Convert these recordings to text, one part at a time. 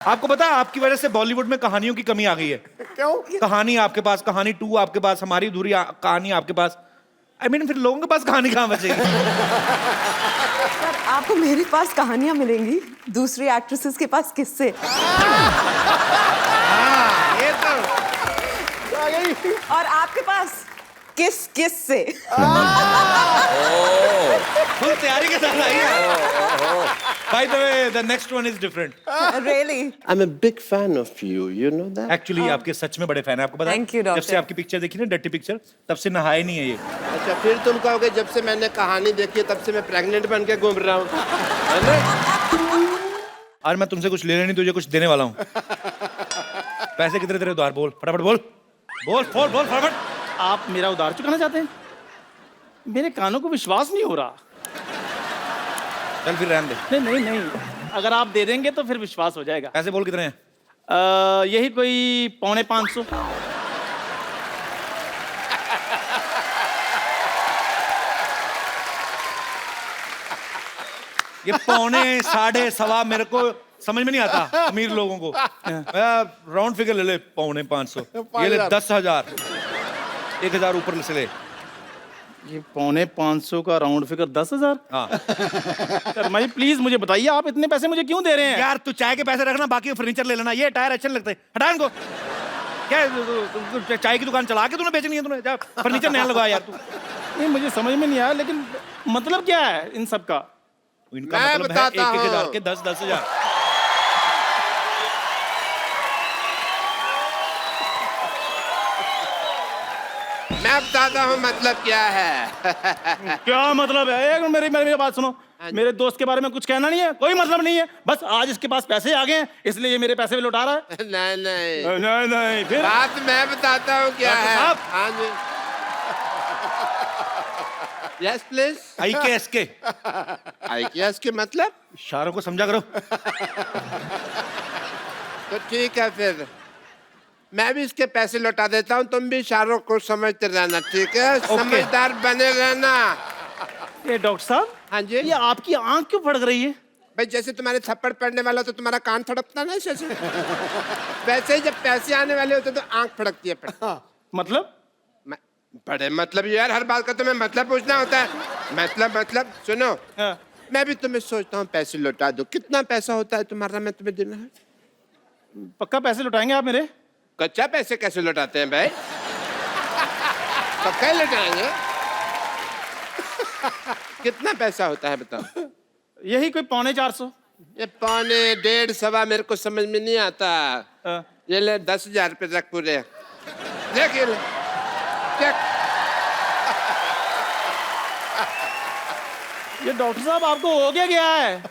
आपको पता है आपकी वजह से बॉलीवुड में कहानियों की कमी आ गई है। क्यों? कहानी आपके पास, कहानी 2 आपके पास, हमारी अधूरी कहानी आपके पास। I mean, फिर लोगों के पास कहानी कहाँ बचेगी? सर आपको मेरे पास कहानियां मिलेंगी, दूसरी एक्ट्रेसेस के पास किससे? ये तो आ गई। और आपके पास किस से? फुल तैयारी के साथ आई है। By the way, the next one is different. Really? I'm a big fan of you. You know that? Actually, आपके सच में बड़े फैन है। आपको पता है? Thank you, doctor. जब से आपकी पिक्चर देखी ना, डर्टी पिक्चर, तब से नहाए नहीं है ये। अच्छा फिर तुम कहोगे जब से मैंने कहानी देखी तब से मैं प्रेग्नेंट बन के घूम रहा हूँ, है ना? आज मैं तुमसे कुछ लेने नहीं, तुझे कुछ देने वाला हूँ। पैसे कितने तेरे उधार? बोल फटाफट बोल। बोल फटाफट। आप मेरा उधार चुकाना चाहते हैं? मेरे कानों को विश्वास नहीं हो रहा। चल फिर रहने दे। नहीं, अगर आप दे देंगे तो फिर विश्वास हो जाएगा। पैसे बोल कितने हैं? यही कोई 450। ये 4.5, 1.25 मेरे को समझ में नहीं आता अमीर लोगों को। राउंड फिगर ले ले, 4.5 ये ले 10,000, 1,000 ऊपर से ले। ये 450 का राउंड फिगर 10,000। हाँ शर्मा जी प्लीज मुझे बताइए आप इतने पैसे मुझे क्यों दे रहे हैं? यार तू चाय के पैसे रखना, बाकी फर्नीचर ले लेना। ये टायर अच्छे नहीं लगते, हटा इनको। क्या चाय की दुकान चला के तूने बेचनी है? तूने फर्नीचर नया लगा यार तू। नहीं मुझे समझ में नहीं आया, लेकिन मतलब क्या है इन सब का? इनका मैं मतलब है बताता 1,000 हूँ। के 10,000। मैं बताता हूँ मतलब क्या है। क्या मतलब है? एक मिनट मेरी बात सुनो। मेरे दोस्त के बारे में कुछ कहना नहीं है, कोई मतलब नहीं है। बस आज इसके पास पैसे आ गए हैं इसलिए ये मेरे पैसे भी लौटा रहा है। नहीं नहीं फिर बात मैं बताता हूँ क्या डॉक्टर है। साहब। हाँ जी। Yes please. IKSK IKS के मतलब? इशारों को समझा करो। तो ठीक है फिर मैं भी इसके पैसे लौटा देता हूँ, तुम भी इशारों को समझते रहना, ठीक है? समझदार बने रहना। ये डॉक्टर साहब, हाँ जी। ये आपकी आंख क्यों फड़क रही है? भाई जैसे तुम्हारे थप्पड़ पड़ने वाला तो तुम्हारा कान फड़कता ना ऐसे। वैसे ही जब पैसे आने वाले होते तो आंख फड़कती है। मतलब बड़े मतलब यार, हर बात का तुम्हें मतलब पूछना होता है। मतलब सुनो। हाँ। मैं भी तुम्हें सोचता हूँ पैसे लौटा दो। कितना पैसा होता है तुम्हारा, मैं तुम्हें देना है? पक्का पैसे लौटाएंगे आप मेरे? कच्चा पैसे कैसे लौटाते हैं भाई? पक्का ही लौटाएंगे। कितना पैसा होता है बताओ? यही कोई 450। ये 4.5, 1.5, 1.25 मेरे को समझ में नहीं आता। हाँ। ये ले 10,000 रुपये रख पूरे। देख ये ले। देख। ये डॉक्टर साहब आपको हो गया है?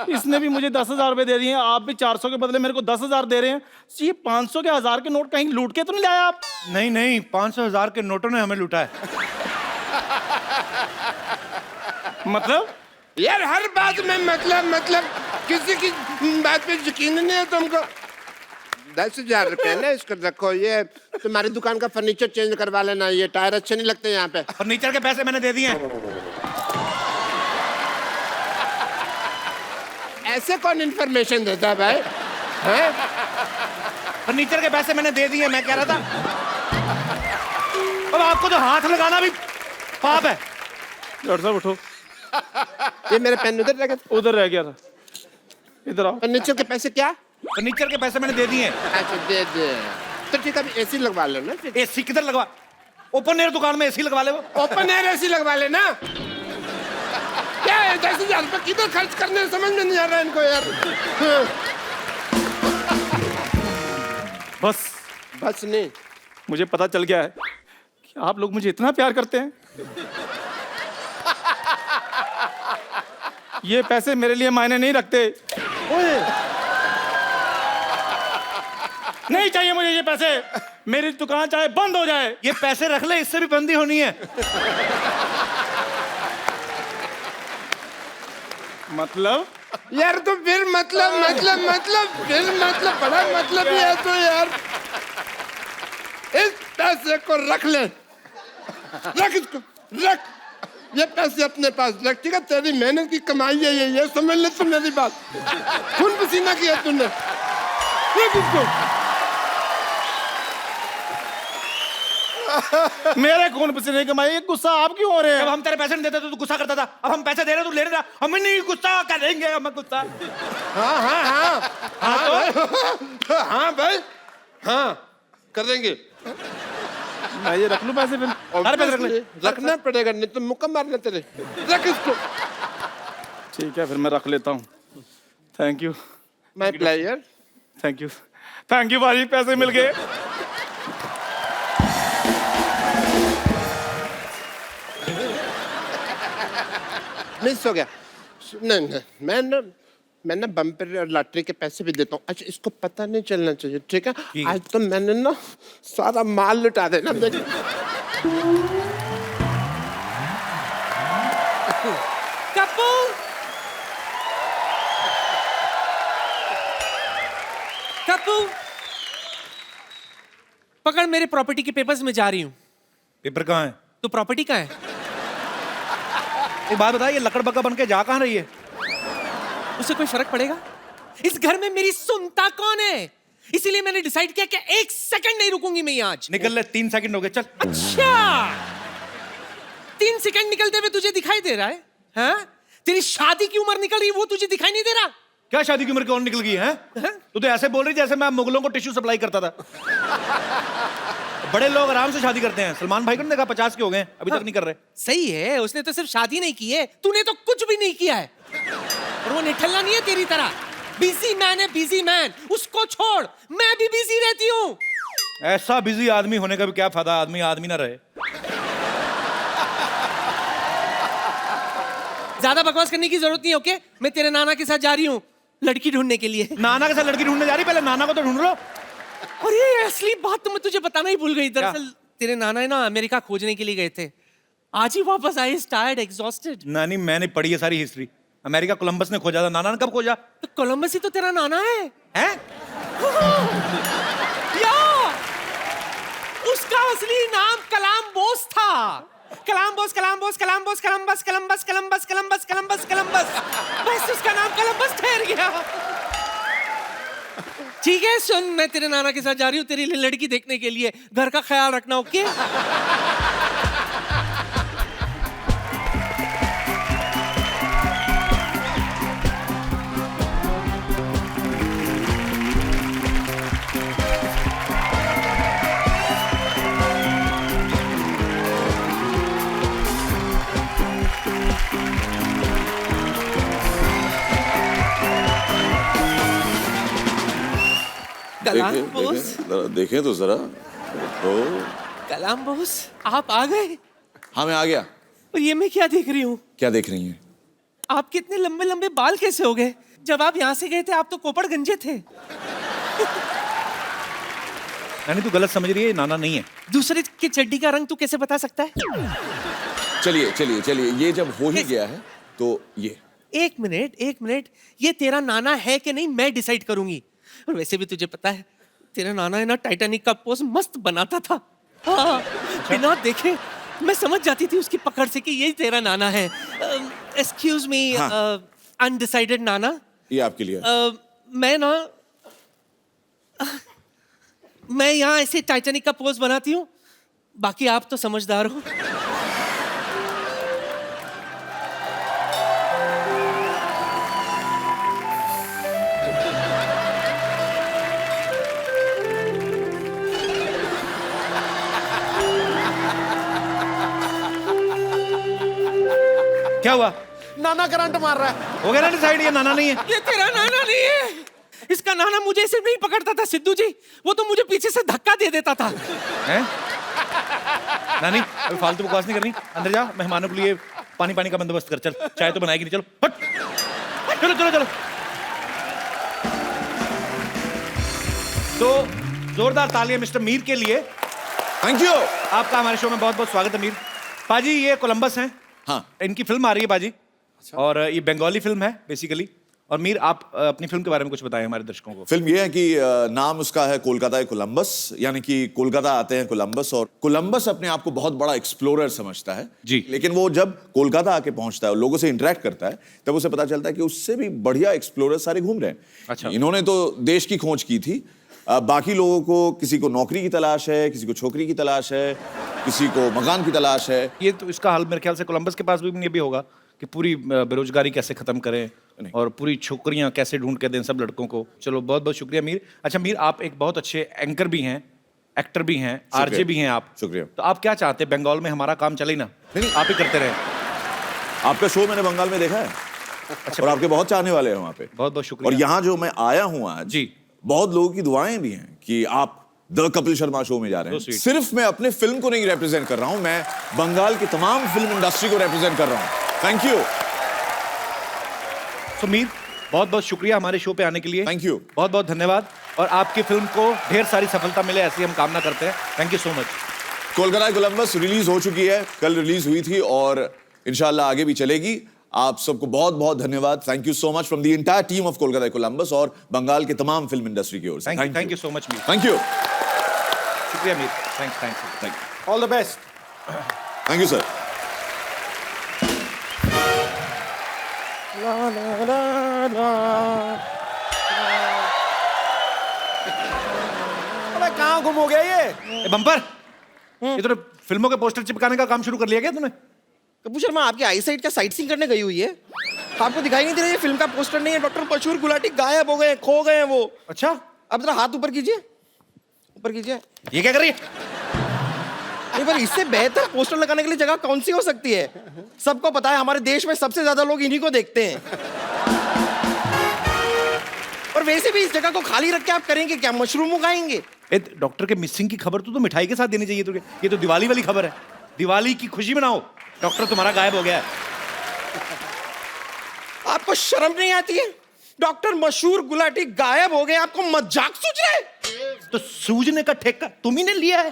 इसने भी मुझे 10,000 रुपए दे दिए, आप भी 400 के बदले मेरे को 10,000 दे रहे हैं। ये 500 के 1,000 के नोट कहीं लूट के तो नहीं लाए आप? नहीं 500,000 के नोटों ने हमें लूटा है। मतलब यार हर बात में मतलब किसी की बात पे यकीन नहीं है तुमको। 10,000 रुपये ना, इसको रखो। ये तुम्हारी दुकान का फर्नीचर चेंज करवा लेना, ये टायर अच्छे नहीं लगते यहाँ पे। फर्नीचर के पैसे मैंने दे दिए हैं। ऐसे कौन इन्फॉर्मेशन देता है भाई? हैं? फर्नीचर के पैसे मैंने दे दिए। मैं कह रहा था अब आपको तो हाथ लगाना भी पाप है। डॉक्टर साहब उठो। ये मेरा पेन उधर रह गया। उधर रह गया था, इधर आओ। फर्नीचर के पैसे क्या? फर्नीचर के पैसे मैंने दे दिए हैं। अच्छा दे दे। तो ठीक है, अभी AC लगवा लो ना फिर। AC किधर लगवा? ओपन एयर दुकान में AC लगवा ले वो। ओपन एयर AC लगवा लेना। क्या है 10,000 रुपये किधर खर्च करने, समझ में नहीं आ रहा है इनको यार। बस नहीं, मुझे पता चल गया है कि आप लोग मुझे इतना प्यार करते हैं। ये पैसे मेरे लिए मायने नहीं रखते। नहीं चाहिए मुझे ये पैसे। मेरी दुकान चाहे बंद हो जाए। ये पैसे रख ले, इससे भी बंदी होनी है। मतलब यार तो फिर मतलब बड़ा मतलब ही है तो यार। इस पैसे को रख ले, रख इसको, रख। ये पैसे अपने पास रख, ठीक है? तेरी मेहनत की कमाई है ये समझ ले तू मेरी बात। खून पसीना किया तूने। रख इसको। मेरे खून पसीने कमाए, ये गुस्सा आप क्यों हो रहे जब हैं? हम तेरे पैसे नहीं देते तो तू गुस्सा करता था, अब हम पैसे दे रहे तू ले रहा, हम नहीं गुस्सा करेंगे, हम गुस्सा। हाँ हाँ हाँ हाँ हाँ भाई, हाँ कर देंगे। मैं ये रख लूं पैसे फिर? सारे पैसे रख ले। रखना पड़ेगा, नहीं तो मुक्का मारना तेरे। रख इसको। ठीक है, फिर मैं रख लेता हूँ। Thank you, my player. Thank you, thank you भाई, पैसे मिल गए। मिस हो गया। नहीं नहीं, मैं ना बम्पर और लॉटरी के पैसे भी देता हूँ। अच्छा, इसको पता नहीं चलना चाहिए, ठीक है? आज तो मैंने ना सारा माल लुटा देना। देख कप्पू, कप्पू, पकड़ मेरे प्रॉपर्टी के पेपर्स में जा रही हूँ। पेपर कहाँ है? तो प्रॉपर्टी कहाँ है? एक बात बता, ये लकड़ बग्गा बन के जा कहाँ रही है? उससे कोई फर्क पड़ेगा? इस घर में मेरी सुनता कौन है? इसीलिए मैंने डिसाइड किया कि 1 सेकंड नहीं रुकूंगी मैं यहाँ आज। निकल ले, 3 सेकंड हो गए, चल। अच्छा, 3 सेकंड निकलते हुए तुझे दिखाई दे रहा है? हाँ? तेरी शादी की उम्र निकल रही है, वो तुझे दिखाई नहीं दे रहा? क्या शादी की उम्र कौन निकल गई है? तू तो ऐसे बोल रही जैसे मैं मुगलों को टिश्यू सप्लाई करता था। बड़े लोग आराम से शादी करते हैं। सलमान भाई को नहीं देखा, 50 के हो गए, अभी तक नहीं कर रहे। सही है, उसने तो सिर्फ शादी नहीं की है, तूने तो कुछ भी नहीं किया है। और वो निठल्ला नहीं है तेरी तरह। बिजी मैन है, बिजी मैन। उसको छोड़, मैं भी बिजी रहती हूँ। ऐसा बिजी आदमी होने का भी क्या फायदा, आदमी आदमी ना रहे। ज्यादा बकवास करने की जरूरत नहीं, ओके? मैं तेरे नाना के साथ जा रही हूँ लड़की ढूंढने के लिए। नाना के साथ लड़की ढूंढने जा रही, पहले नाना को तो ढूंढ लो। और ये असली बात तो मैं तुझे बताना ही भूल गई। दरअसल तेरे नाना है ना, अमेरिका खोजने के लिए गए थे। आज ही वापस आए, टायर्ड, एग्जॉस्टेड। नानी, मैंने पढ़ी है सारी हिस्ट्री। अमेरिका कोलंबस ने खोजा था, नाना ने कब खोजा? तो कोलंबस ही तो तेरा नाना है। हैं? या उसका असली नाम कलाम्बोस था। Colombos, Colombos, Colombos, Columbus, Columbus, Columbus, Columbus, Columbus, Columbus. बस उसका नाम कलम्बस ठहर गया। ठीक है, सुन, मैं तेरे नाना के साथ जा रही हूँ तेरी लड़की देखने के लिए। घर का ख्याल रखना, ओके? कलाम्बोस, देखें तो जरा। ओ, कलाम्बोस, आप आ गए? हाँ मैं आ गया। और ये मैं क्या देख रही हूँ? क्या देख रही हैं? आपके इतने लंबे लंबे बाल कैसे हो गए? जब आप यहाँ से गए थे आप तो कोपड़ गंजे थे। नानी, तू गलत समझ रही है, ये नाना नहीं है। दूसरे की चड्डी का रंग तू कैसे बता सकता है? चलिए चलिए चलिए, ये जब हो ही गया है तो ये। एक मिनट, ये तेरा नाना है कि नहीं मैं डिसाइड करूंगी। और वैसे भी तुझे पता है तेरा नाना है ना, टाइटैनिक का पोज मस्त बनाता था। हाँ, बिना देखे मैं समझ जाती थी उसकी पकड़ से कि ये तेरा नाना है। एक्सक्यूज मी, अनडिसाइडेड नाना। ये आपके लिए। मैं यहाँ ऐसे टाइटैनिक का पोज बनाती हूँ, बाकी आप तो समझदार हो। क्या हुआ? नाना करंट मार रहा है। हो गया ना डिसाइड, ये नाना नहीं है। ये तेरा नाना नहीं है। इसका नाना मुझे सिर्फ नहीं पकड़ता था सिद्धू जी, वो तो मुझे पीछे से धक्का दे देता था। हैं? नानी, अभी फालतू बकवास नहीं करनी, अंदर जा, मेहमानों के लिए पानी का बंदोबस्त कर। चल, चाय तो बनाएगी नहीं, चलो हट। चलो चलो चलो। तो जोरदार तालियां मिस्टर मीर के लिए। Thank you. आपका हमारे शो में बहुत बहुत स्वागत है मीर। पाजी, ये कोलंबस हैं। हाँ। इनकी फिल्म आ रही है पाजी। और ये बंगाली फिल्म है बेसिकली। और मीर आप अपनी फिल्म के बारे में कुछ बताएं हमारे दर्शकों को। फिल्म ये है कि नाम उसका है कोलकाता कोलंबस, यानी कि कोलकाता आते हैं कोलंबस, और कोलंबस अपने आप को बहुत बड़ा एक्सप्लोरर समझता है जी। लेकिन वो जब कोलकाता आके पहुंचता है और लोगों से इंटरेक्ट करता है तब उसे पता चलता है कि उससे भी बढ़िया एक्सप्लोरर सारे घूम रहे हैं। अच्छा। इन्होंने तो देश की खोज की थी, बाकी लोगों को किसी को नौकरी की तलाश है, किसी को छोकरी की तलाश है, किसी को मकान की तलाश है। ये तो इसका हल मेरे ख्याल से कोलंबस के पास भी ये भी होगा कि पूरी बेरोजगारी कैसे खत्म करें और पूरी छोकरियां कैसे ढूंढ के दें सब लड़कों को। चलो बहुत बहुत शुक्रिया मीर। अच्छा मीर, आप एक बहुत अच्छे एंकर भी हैं, एक्टर भी हैं, आरजे भी हैं आप। शुक्रिया। तो आप क्या चाहते हैं, बंगाल में हमारा काम चले ना? नहीं। आप ही करते रहे। आपका शो मैंने बंगाल में देखा है। अच्छा। और आपके बहुत चाहने वाले हैं वहाँ पे। बहुत बहुत शुक्रिया। और यहाँ जो मैं आया हूँ आज जी, बहुत लोगों की दुआएं भी हैं कि आप द कपिल शर्मा शो में जा रहे हैं। So sweet। सिर्फ मैं अपने फिल्म को नहीं रिप्रेजेंट कर रहा हूं, मैं बंगाल की तमाम फिल्म इंडस्ट्री को रिप्रेजेंट कर रहा हूं। Thank you. तो मीर बहुत बहुत शुक्रिया हमारे शो पे आने के लिए। Thank you. बहुत बहुत धन्यवाद और आपकी फिल्म को ढेर सारी सफलता मिले ऐसी हम कामना करते हैं। Thank you so much. Kolkata Columbus release हो चुकी है, कल रिलीज हुई थी और इंशाल्लाह आगे भी चलेगी। आप सबको बहुत बहुत धन्यवाद। Thank you so much from the entire team of Kolkata Columbus और बंगाल के तमाम फिल्म इंडस्ट्री की ओर से। Thank you so much Mir. Thank you. शुक्रिया Mir. Thanks. All the best. Thank you sir. अबे कहाँ गुम हो गया ये? बम्पर, ये तूने फिल्मों के पोस्टर चिपकाने का काम शुरू कर लिया क्या तूने? कपूर शर्मा आपकी आई साइट क्या साइट सीइंग करने गई हुई है? आपको दिखाई नहीं दे रहा ये फिल्म का पोस्टर नहीं है? डॉक्टर मशहूर गुलाटी गायब हो गए, खो गए हैं वो। अच्छा, अब जरा हाथ ऊपर कीजिए, ऊपर कीजिए। ये क्या कर रही है? नहीं पर इससे बेहतर पोस्टर लगाने के लिए जगह कौन सी हो सकती है? सबको पता है हमारे देश में सबसे ज्यादा लोग इन्हीं को देखते हैं। और वैसे भी इस जगह को खाली रख के आप करेंगे क्या? मशरूम उगाएंगे? डॉक्टर के मिसिंग की खबर तो मिठाई के साथ देनी चाहिए तुझे। ये तो दिवाली वाली खबर है। दिवाली की खुशी मनाओ, डॉक्टर तुम्हारा गायब हो गया है। आपको शर्म नहीं आती है? डॉक्टर मशहूर गुलाटी गायब हो गए, आपको मजाक सूझ रहा है? तो सूझने का ठेका तुम ही ने लिया है।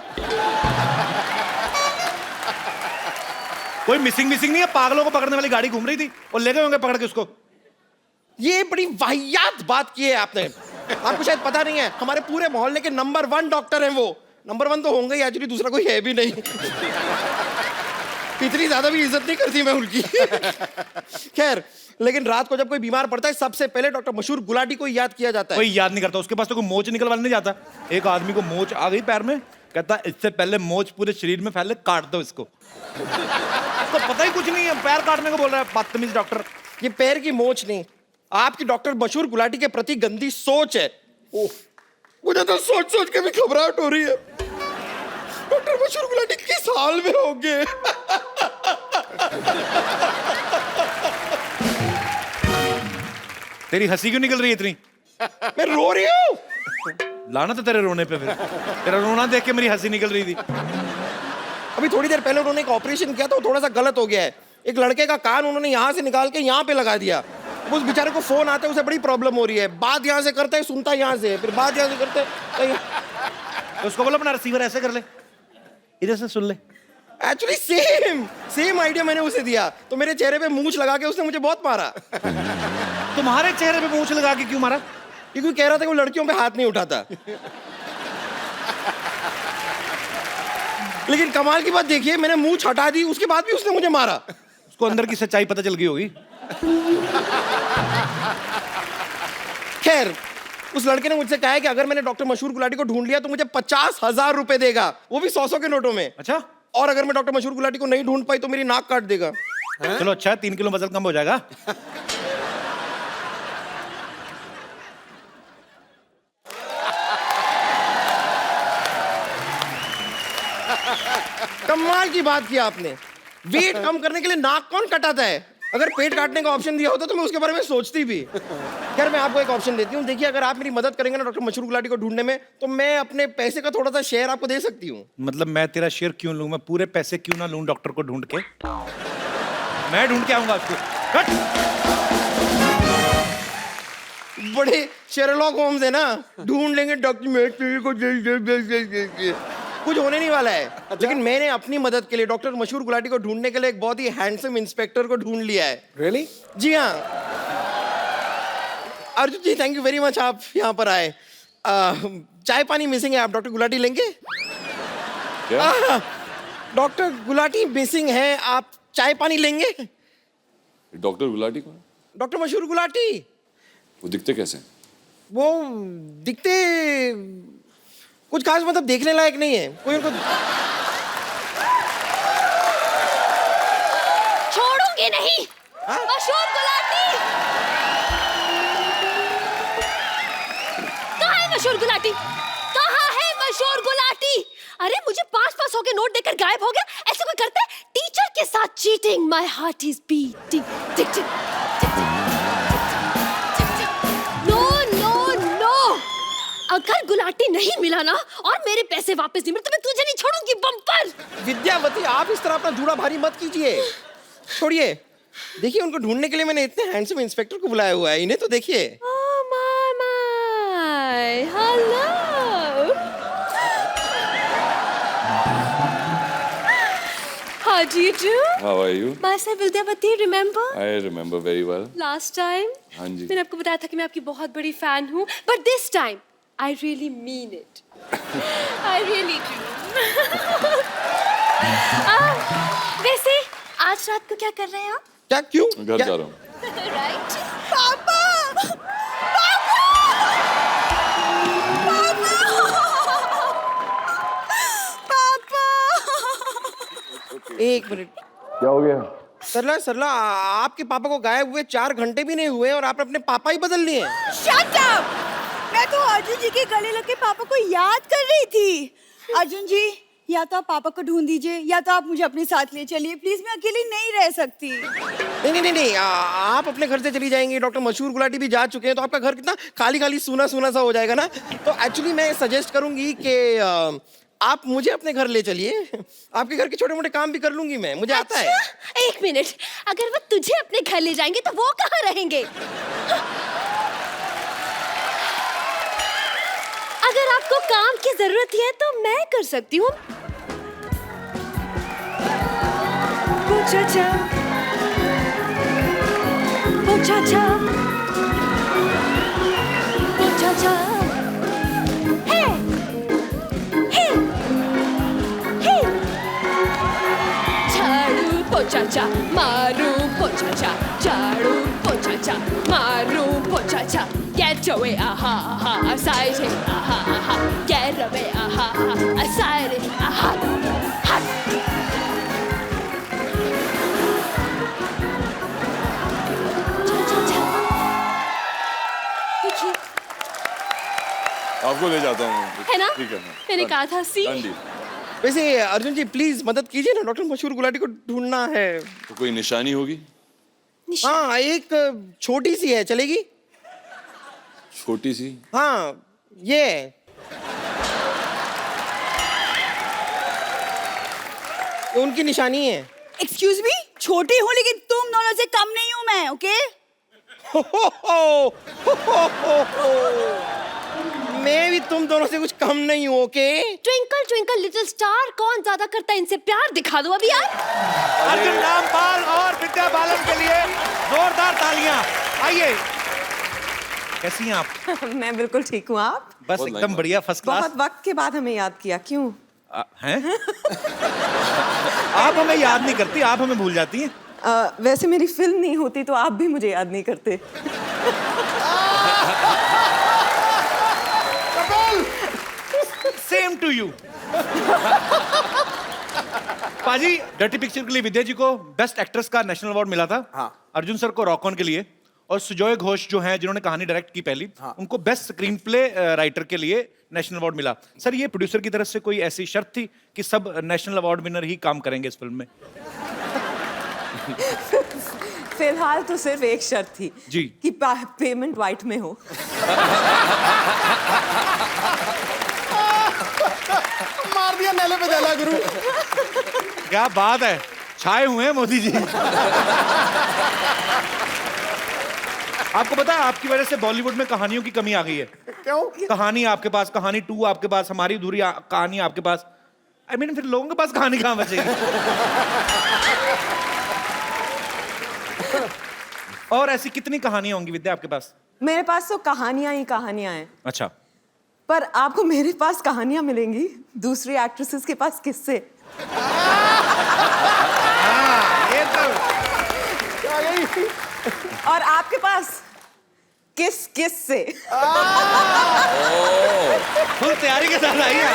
कोई मिसिंग नहीं है, पागलों को पकड़ने वाली गाड़ी घूम रही थी और ले गए होंगे पकड़ के उसको। ये बड़ी वाहियात बात की है आपने। आपको शायद पता नहीं है, हमारे पूरे मोहल्ले के नंबर 1 डॉक्टर हैं वो। नंबर 1 तो होंगे ही, एक्चुअली दूसरा कोई है भी नहीं। इतनी ज्यादा भी इज्जत नहीं करती मैं उनकी। खैर, लेकिन रात को जब कोई बीमार पड़ता है सबसे पहले डॉक्टर मशहूर गुलाटी को याद किया जाता है। कोई याद नहीं करता, उसके पास तो कोई मोच निकलवाने नहीं जाता। एक आदमी को मोच आ गई पैर में, कहता इससे पहले मोच पूरे शरीर में फैले, काट दो इसको। तो पता ही कुछ नहीं है, पैर काटने को बोल रहा है बदतमीज डॉक्टर। ये पैर की मोच नहीं, आपकी डॉक्टर मशहूर गुलाटी के प्रति गंदी सोच है। ओह, मुझे तो सोच सोच के भी घबराहट हो रही है। डॉक्टर मशहूर गुलाटी किस हाल में होंगे? तेरी हंसी क्यों निकल रही है इतनी? मैं रो रही हूँ। लाना तो तेरे रोने पे, फिर तेरा रोना देख के मेरी हंसी निकल रही थी। अभी थोड़ी देर पहले उन्होंने एक ऑपरेशन किया था, वो थोड़ा सा गलत हो गया है। एक लड़के का कान उन्होंने यहाँ से निकाल के यहाँ पे लगा दिया। उस बेचारे को फोन आता है, उसे बड़ी प्रॉब्लम हो रही है। बात यहाँ से करता है, सुनता है यहाँ से, फिर बात यहाँ से करता है। तो उसको बोलो अपना रिसीवर ऐसे कर ले, इधर से सुन ले। एक्चुअली सेम आइडिया मैंने उसे दिया, तो मेरे चेहरे पे मूंछ लगा के उसने मुझे बहुत मारा। तुम्हारे चेहरे पे मूंछ लगा के क्यों मारा? क्योंकि कह रहा था कि वो लड़कियों पे हाथ नहीं उठाता। लेकिन कमाल की बात देखिए, मैंने मूंछ हटा दी, उसके बाद भी उसने मुझे मारा। उसको अंदर की सच्चाई पता चल गई होगी। खैर, उस लड़के ने मुझसे कहा है कि अगर मैंने डॉक्टर मशहूर गुलाटी को ढूंढ लिया तो मुझे 50,000 रुपए देगा, वो भी 100 के नोटों में। अच्छा, और अगर मैं डॉक्टर मशहूर गुलाटी को नहीं ढूंढ पाई तो मेरी नाक काट देगा। चलो अच्छा है, 3 किलो वजन कम हो जाएगा। कमाल की बात की आपने। वेट कम करने के लिए नाक कौन कटाता है? अगर पेट काटने का ऑप्शन दिया होता तो मैं उसके बारे में सोचती भी। खैर, मैं आपको एक ऑप्शन देती हूँ। देखिए, अगर आप मेरी मदद करेंगे ना डॉक्टर मशहूर गुलाटी को ढूंढने में, तो मैं अपने पैसे का थोड़ा सा शेयर आपको दे सकती हूँ। मतलब मैं तेरा शेयर क्यों लूं? मैं पूरे पैसे क्यों ना लूं डॉक्टर को ढूंढ के? मैं ढूंढ के आऊंगा उसको। हट! बड़े शेरलॉक होम्स है ना, ढूंढ लेंगे डॉक्टर को। कुछ होने नहीं वाला है। लेकिन मैंने अपनी मदद के लिए डॉक्टर मशहूर गुलाटी को ढूंढने के लिए एक बहुत ही हैंडसम इंस्पेक्टर को ढूंढ लिया है। रियली? जी हाँ। अर्जुन जी थैंक यू वेरी मच, आप यहाँ पर आए। चाय पानी मिसिंग है, आप डॉक्टर गुलाटी लेंगे? डॉक्टर गुलाटी मिसिंग है, आप चाय पानी लेंगे? डॉक्टर गुलाटी कौन? डॉक्टर मशहूर गुलाटी। वो दिखते कैसे हैं? वो दिखते कुछ खास, मतलब देखने लायक नहीं है कोई उनको। छोड़ूंगी नहीं। मशहूर गुलाटी कहाँ है? मशहूर गुलाटी कहाँ है? मशहूर गुलाटी, अरे मुझे 500 के नोट देकर गायब हो गया। ऐसे कोई करता है? टीचर के साथ cheating. My heart is beating tick tick. No no no, अगर गुलाटी नहीं मिला ना और मेरे पैसे वापस नहीं मिले तो मैं तुझे नहीं छोड़ूंगी बम्पर। विद्यावती आप इस तरह अपना जूड़ा भारी मत कीजिए, छोड़िए। देखिए उनको ढूंढने के लिए मैंने इतने हैंडसम इंस्पेक्टर को बुलाया हुआ है, इन्हें तो देखिए। Oh my, hello. How do you do? How are you? Myself Vidyavati, remember? I remember very well. Last time? हाँ जी। मैंने आपको बताया था कि मैं आपकी बहुत बड़ी फैन हूँ, but this time I really mean it. I really do. वैसे आज रात को क्या कर रहे हैं आप? क्या क्यों? घर क्या? जा रहा हूँ। Right? पापा! एक मिनट। क्या हो गया? सरला सरला आपके पापा को गायब हुए 4 घंटे भी नहीं हुए और आपने अपने पापा ही बदल लिए। Shut up! मैं तो अर्जुन जी के गले लग के पापा को याद कर रही थी। अर्जुन जी, या तो आप पापा को ढूंढ दीजिए या तो आप मुझे अपने साथ ले चलिए प्लीज, मैं अकेली नहीं रह सकती। नहीं, आप अपने घर से चली जाएंगी, डॉक्टर मशहूर गुलाटी भी जा चुके हैं, तो आपका घर कितना खाली खाली सूना सूना सा हो जाएगा ना। तो एक्चुअली मैं सजेस्ट करूंगी कि आप मुझे अपने घर ले चलिए, आपके घर के छोटे मोटे काम भी कर लूंगी मैं, मुझे आता है। एक मिनट, अगर वो तुझे अपने घर ले जाएंगे तो वो कहाँ रहेंगे? अगर आपको काम की जरूरत है तो मैं कर सकती हूँ। पोछा हे हे हे झाड़ू पोछा मारू पोछा झाड़ू पोछा मारू पोछा get away aha aha exciting aha aha get away aha aha exciting aha hot देखिए आपको ले जाता हूँ। है ना? ठीक है। मैंने कहा था सी। Done deal. वैसे अर्जुन जी प्लीज मदद कीजिए ना, डॉक्टर मशहूर गुलाटी को ढूंढना है। तो कोई निशानी होगी? हाँ एक छोटी सी है, चलेगी? छोटी सी? हाँ ये उनकी निशानी है। एक्सक्यूज मी, छोटी हूँ लेकिन तुम दोनों से कम नहीं हूँ मैं, ओके? मैं भी तुम दोनों से कुछ कम नहीं हूँ, okay? Twinkle twinkle little star कौन ज्यादा करता है इनसे प्यार, दिखा दो अभी यार। अर्जुन रामपाल और विद्या बालन के लिए जोरदार तालियां। आइए, कैसी हैं आप? मैं बिल्कुल ठीक हूँ, आप? बस बहुत एकदम लाइन बढ़िया, फर्स्ट क्लास। बहुत वक्त के बाद हमें याद किया, क्यों? हैं? आप हमें याद नहीं करती, आप हमें भूल जाती हैं। वैसे मेरी फिल्म नहीं होती तो आप भी मुझे याद नहीं करते। Same to you. पाजी, डर्टी पिक्चर के लिए विद्या जी को बेस्ट एक्ट्रेस का नेशनल अवार्ड मिला था। हाँ। अर्जुन सर को रॉक ऑन के लिए, और सुजॉय घोष जो हैं जिन्होंने कहानी डायरेक्ट की पहली, उनको बेस्ट स्क्रीन प्ले राइटर के लिए नेशनल अवार्ड मिला। सर ये प्रोड्यूसर की तरफ से कोई ऐसी शर्त थी कि सब नेशनल अवार्ड विनर ही काम करेंगे इस फिल्म में? फिलहाल तो सिर्फ एक शर्त थी जी। कि पेमेंट व्हाइट में हो। मार दिया नेले पे देला गुरु। क्या बात है, छाए हुए हैं मोदी जी। आपको पता है आपकी वजह से बॉलीवुड में कहानियों की कमी आ गई है। क्यों? कहानी आपके पास, कहानी 2 आपके पास, हमारी अधूरी कहानी आपके पास। I mean, फिर लोगों के पास कहानी कहाँ बचेगी? और ऐसी कितनी कहानियां होंगी विद्या आपके पास? मेरे पास तो कहानियां ही कहानियां हैं, अच्छा, पर आपको मेरे पास कहानियां मिलेंगी, दूसरी एक्ट्रेसेस के पास किससे? ये तो और आपके पास किस से? फुल तैयारी के साथ आई है।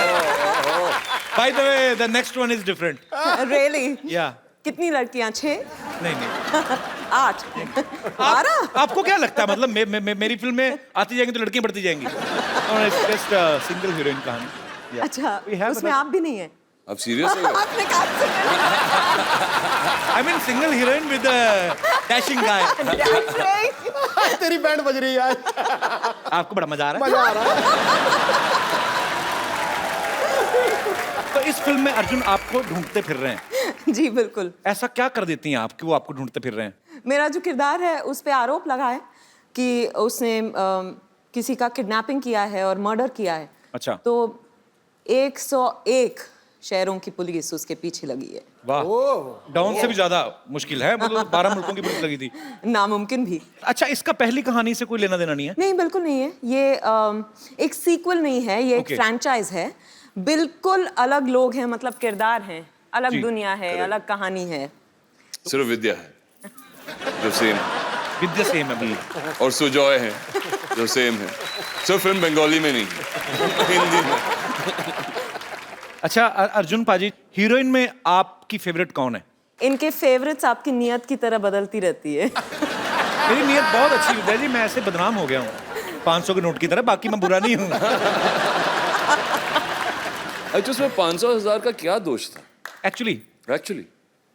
By the way, the next one is different. Really? या कितनी लड़कियां? 6? नहीं 8? 12? आपको क्या लगता है, मतलब मेरी फिल्म में आती जाएंगी तो लड़कियां बढ़ती जाएंगी? जस्ट सिंगल हीरोइन कहानी। Yeah. अच्छा, We have उसमें another- आप भी नहीं है? अब सीरियस हो गए? आपने कहा I mean single heroine with a dashing guy. That's right. तेरी बैंड बज रही है आज। आपको बड़ा मजा आ रहा है? मजा आ रहा है। तो इस फिल्म में अर्जुन आपको ढूंढते फिर रहे हैं। जी बिल्कुल। ऐसा क्या कर देती हैं आप कि वो आपको ढूंढते फिर रहे हैं? मेरा जो किरदार है उस पे आरोप लगा है कि उसने किसी का किडनैपिंग किया है और मर्डर किया है। अच्छा। तो 101 शहरों की पुलिस उसके पीछे लगी है। वाह, डाउन से भी ज्यादा मुश्किल है, मतलब 12 मुल्कों की पुलिस लगी थी। नामुमकिन भी। अच्छा, इसका पहली कहानी से कोई लेना देना नहीं है? नहीं, बिल्कुल नहीं है। ये एक सीक्वल नहीं है, ये एक Okay. फ्रैंचाइज है। बिल्कुल अलग लोग हैं, मतलब किरदार हैं, अलग जी, दुनिया है, अलग कहानी है। सिर्फ विद्या है जो सेम, विद्या सेम है। और सुजॉय है जो सेम है। सिर्फ फिल्म बंगाली में नहीं, हिंदी में। अच्छा अर्जुन पाजी, हीरोइन में आपकी फेवरेट कौन है? इनके फेवरेट्स आपकी नियत की तरह बदलती रहती है। मेरी नीयत बहुत अच्छी है विद्या जी, मैं ऐसे बदनाम हो गया हूँ 500 के नोट की तरह, बाकी मैं बुरा नहीं हूँ। अच्छा, उसमें 500,000 का क्या दोष था? एक्चुअली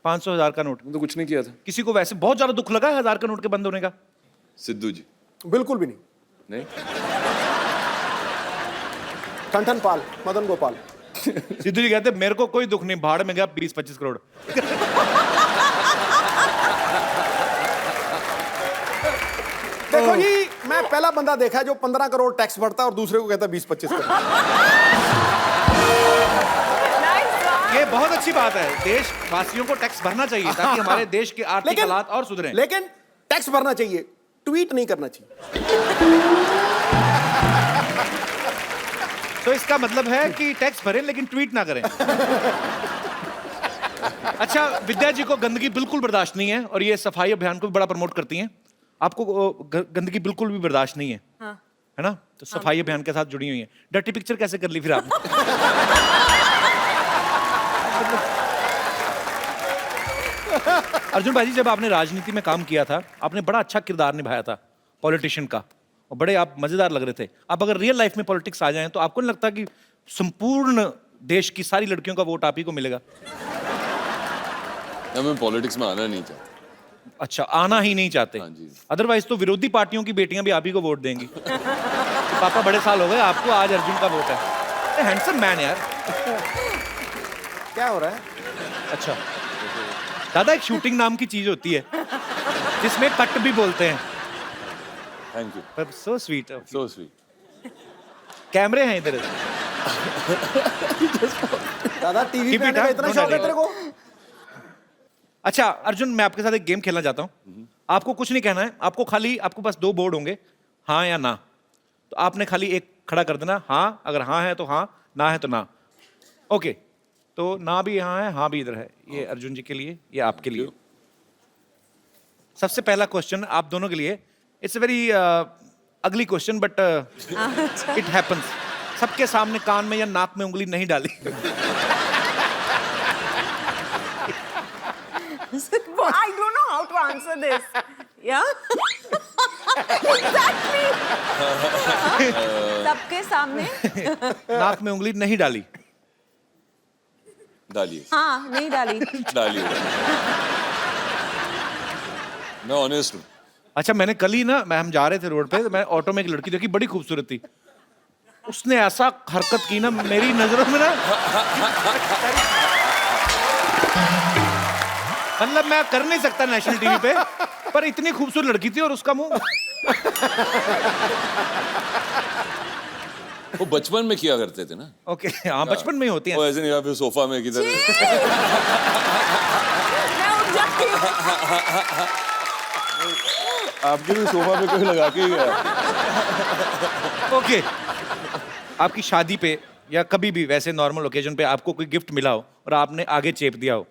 500,000 का नोट तो कुछ नहीं किया था। किसी को वैसे बहुत ज्यादा दुख लगा है 1000 का नोट के बंद होने का? सिद्धू जी बिल्कुल भी नहीं। नहीं, ठन पाल, मदन गोपाल। सिद्धू जी कहते मेरे को कोई दुख नहीं, भाड़ में गया 20-25 करोड़। देखो जी, मैं पहला बंदा देखा है जो 15 करोड़ टैक्स भरता है और दूसरे को कहता है 20-25 करोड़। ये बहुत अच्छी बात है, देशवासियों को टैक्स भरना चाहिए ताकि हमारे देश के आर्थिक हालात और सुधरें। लेकिन टैक्स भरना चाहिए, ट्वीट नहीं करना चाहिए। तो इसका मतलब है कि टैक्स भरें लेकिन ट्वीट ना करें। अच्छा, विद्या जी को गंदगी बिल्कुल बर्दाश्त नहीं है और ये सफाई अभियान को भी बड़ा प्रमोट करती हैं। आपको गंदगी बिल्कुल भी बर्दाश्त नहीं है, हाँ। है ना? तो सफाई अभियान के साथ जुड़ी हुई है। डर्टी पिक्चर कैसे कर ली फिर आपने? अर्जुन भाई जी, जब आपने राजनीति में काम किया था, आपने बड़ा अच्छा किरदार निभाया था पॉलिटिशियन का, और बड़े आप मजेदार लग रहे थे। आप अगर रियल लाइफ में पॉलिटिक्स आ जाएं तो आपको नहीं लगता कि संपूर्ण देश की सारी लड़कियों का वोट आप ही को मिलेगा? ना, मैं पॉलिटिक्स में आना नहीं चाहता। अच्छा, आना ही नहीं चाहते? हाँ जी। अदरवाइज तो विरोधी पार्टियों की बेटियां भी आप ही को वोट देंगी। पापा बड़े साल हो गए आपको, आज अर्जुन का वोट है। हैंडसम मैन यार। क्या हो रहा है? अच्छा दादा, एक शूटिंग नाम की चीज होती है जिसमें कट भी बोलते हैं। थैंक यू, पर सो स्वीट। So sweet. कैमरे हैं इधर। दादा टीवी Keep पे it, आने का हाँ? इतना Don't शौक है worry. तेरे को? अच्छा अर्जुन, मैं आपके साथ एक गेम खेलना चाहता हूँ। आपको कुछ नहीं कहना है, आपको पास 2 बोर्ड होंगे, हाँ या ना। तो आपने खाली एक खड़ा कर देना, हाँ अगर हाँ है तो हाँ, ना है तो ना। ओके, तो ना भी यहाँ है, हाँ भी इधर है। ये अर्जुन जी के लिए, ये आपके लिए। सबसे पहला क्वेश्चन आप दोनों के लिए। It's a very ugly question but it happens. सबके सामने कान में या नाक में उंगली नहीं डाली। I don't know how to answer this. Yeah? Exactly. सबके सामने नाक में उंगली नहीं डाली। डालिए, हाँ, नहीं डाली। डालिए। मैं ऑनेस्ट हूँ। अच्छा, मैंने कल ही ना, हम जा रहे थे रोड पे, तो मैं ऑटो में एक लड़की देखी, बड़ी खूबसूरत थी। उसने ऐसा हरकत की ना मेरी नजरों में ना, मतलब मैं कर नहीं सकता नेशनल टीवी पे, पर इतनी खूबसूरत लड़की थी और उसका मुंह। वो बचपन में किया करते थे ना। ओके, हाँ बचपन में ही होती वो है। ऐसे नहीं, या फिर सोफा में किधर। मैं उठ जाती हूँ। आपके भी सोफा पे कोई लगा के ही गया। ओके आपकी शादी पे या कभी भी वैसे नॉर्मल ओकेजन पे आपको कोई गिफ्ट मिला हो और आपने आगे चेप दिया हो?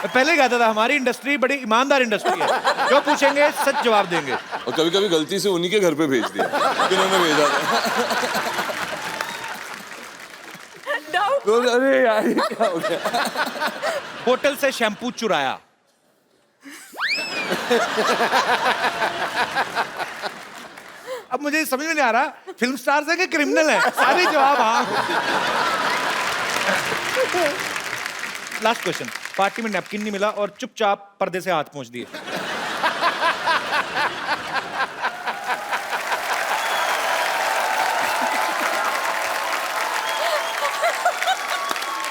मैं पहले कहता था हमारी इंडस्ट्री बड़ी ईमानदार इंडस्ट्री है, जो पूछेंगे सच जवाब देंगे। और कभी कभी गलती से उन्हीं के घर पे भेज दिया जिन्होंने भेजा था। तो अरे यार ये क्या हो गया? होटल से शैम्पू चुराया। अब मुझे समझ में नहीं आ रहा फिल्म स्टार्स है कि क्रिमिनल है, सारे जवाब हाँ। लास्ट क्वेश्चन, पार्टी में नैपकिन नहीं मिला और चुपचाप पर्दे से हाथ पोंछ दिए।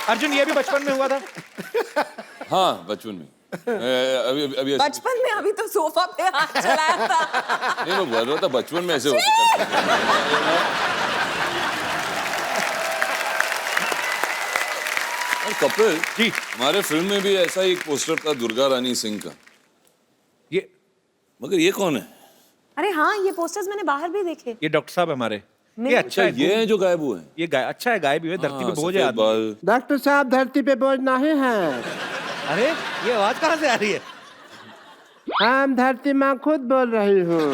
अर्जुन ये भी बचपन में हुआ था? हाँ बचपन में। अभी अभी ऐसे- बचपन में अभी तो सोफा पे हाथ चलाया था। नहीं मैं बोल रहा था बचपन में ऐसे होता था। और कपिल जी हमारे फिल्म में भी ऐसा एक पोस्टर था दुर्गा रानी सिंह का। ये मगर ये कौन है? अरे हाँ, ये पोस्टर्स मैंने बाहर भी देखे। ये डॉक्टर साहब हमारे, ये नहीं। अच्छा है, ये है जो गायब हुए हैं। ये गाय अच्छा है, गाय भी है, धरती पे बोझ है सफेद आदमी। बाल। डॉक्टर साहब धरती पे बोझ नहीं है। अरे ये आवाज कहाँ से आ रही है? हम धरती माँ खुद बोल रही हूँ।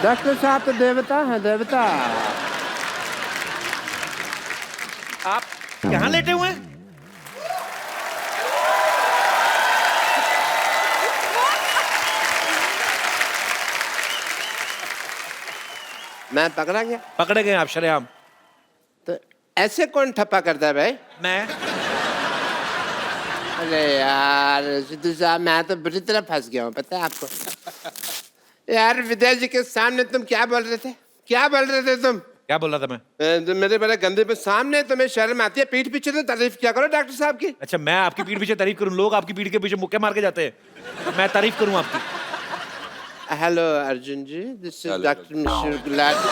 डॉक्टर साहब तो देवता है, देवता। आप यहाँ लेटे हुए हैं? मैं पकड़ा गया पकड़े गए आप शरेआम। तो ऐसे कौन ठप्पा करता है भाई? मैं अरे यार सिद्धू साहब मैं तो बुरी तरह फंस गया हूँ, पता है आपको? यार विद्या जी के सामने तुम क्या बोल रहे थे? क्या बोल रहे थे तुम? क्या बोल रहा था मैं? जो मेरे बड़े गंदे पे सामने तुम्हें शर्म आती है, पीठ पीछे तो तारीफ क्या करो डॉक्टर साहब की। अच्छा मैं आपकी पीठ पीछे तारीफ करूं? लोग आपकी पीठ के पीछे मुक्के मार के जाते हैं, मैं तारीफ करूं आपकी? Hello Arjun ji, this is Hello, doctor Mishra Gulati.